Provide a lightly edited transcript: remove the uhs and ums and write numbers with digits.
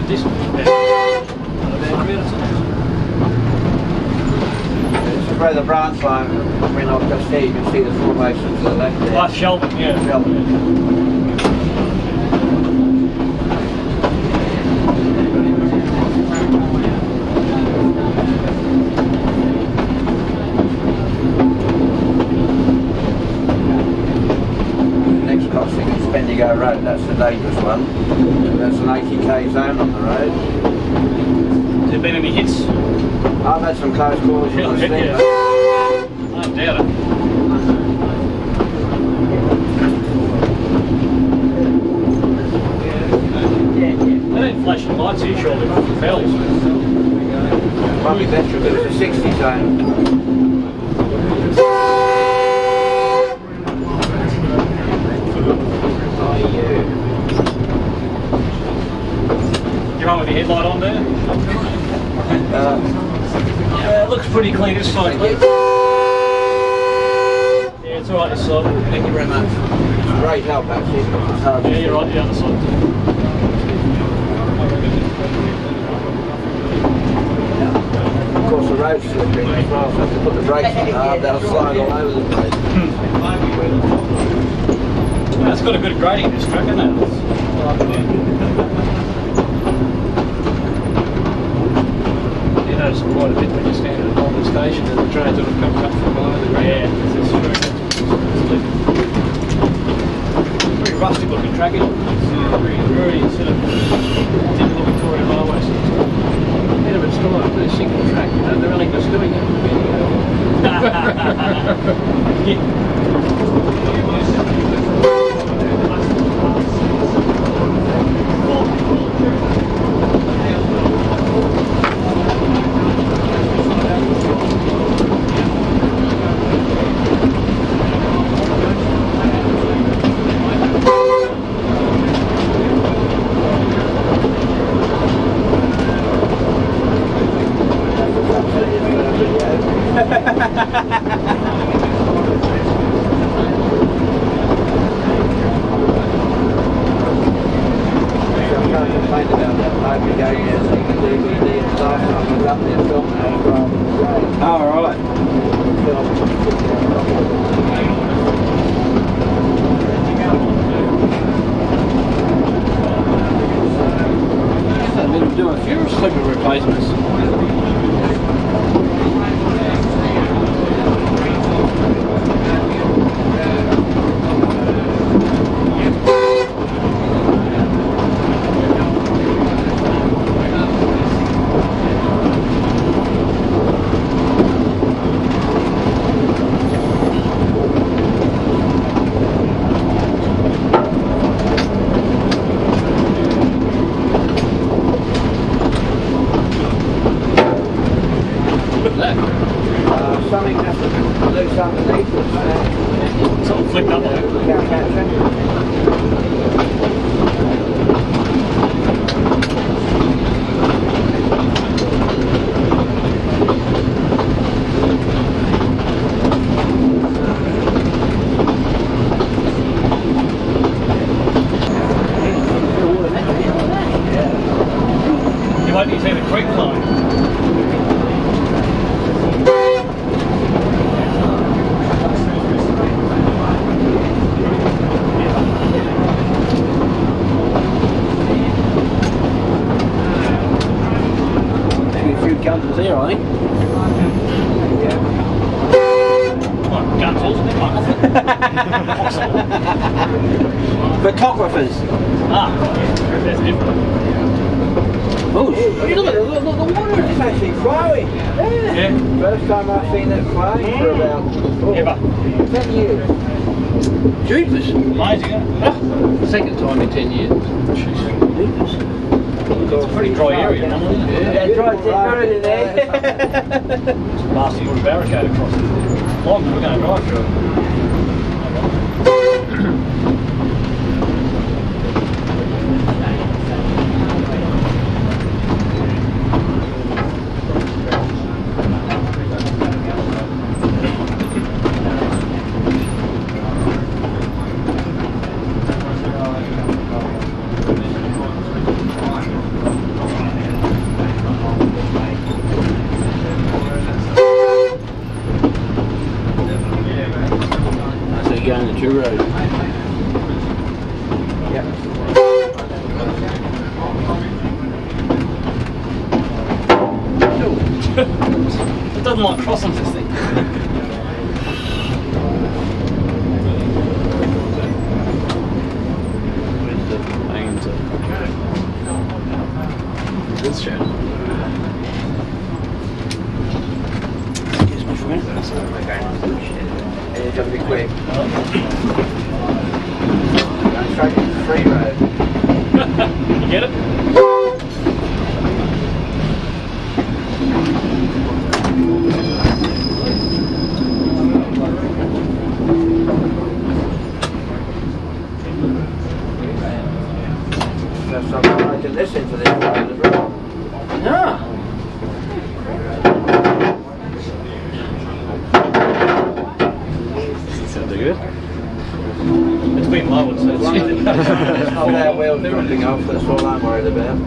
this one. It's where the branch line went off just here. You can see the formation to the left there. Like Shelburne, yeah. Next crossing is Bendigo Road. That's the dangerous one. There's an 80k zone on the road. Has there been any hits? I've had some close calls on the street. I doubt it. They ain't flashing lights here, surely, for fells. Might be better if it was a 60 zone. You're on with your headlight on there? Yeah, it looks pretty clean this side. Yeah, it's alright this side. Thank you very much. Great help actually. Yeah, you're right, the other side. Of course the road's slippery as well, so if you put the brakes on hard, they'll slide all over the place. Yeah, it's got a good grading this track, hasn't it? You notice quite a bit when you stand at Maldon station and the train sort of comes up from below the ground. Yeah, that's true. Very rusty looking track, isn't it? Very sort of typical Victorian Railway system. Bit of a story, a single track, you know, they're only just doing it. Something has to loose underneath it. Something flicked up there. Can't catch it. You won't need to see the creek flowing. Guns there, I think. Yeah. What, guns also? Photographers. Ah, that's different. Oh, look at the water. It's actually flowing. Yeah. First time I've seen it flowing for about 10 years. Jeepers. Amazing, isn't it? Second time in 10 years. Jeepers. It's a pretty dry area, isn't it? Yeah, dry in there. Last put a barricade across it. Long, we're going to drive through it. It doesn't like crossing this thing. With the main to this show. Excuse me for a minute. And you've got to be quick. Going straight into the free road. You get it? That's something I can listen to this road as well. Yeah. Sounds good. It's been lowered, so it's It's not their wheels dropping off, that's all I'm worried about.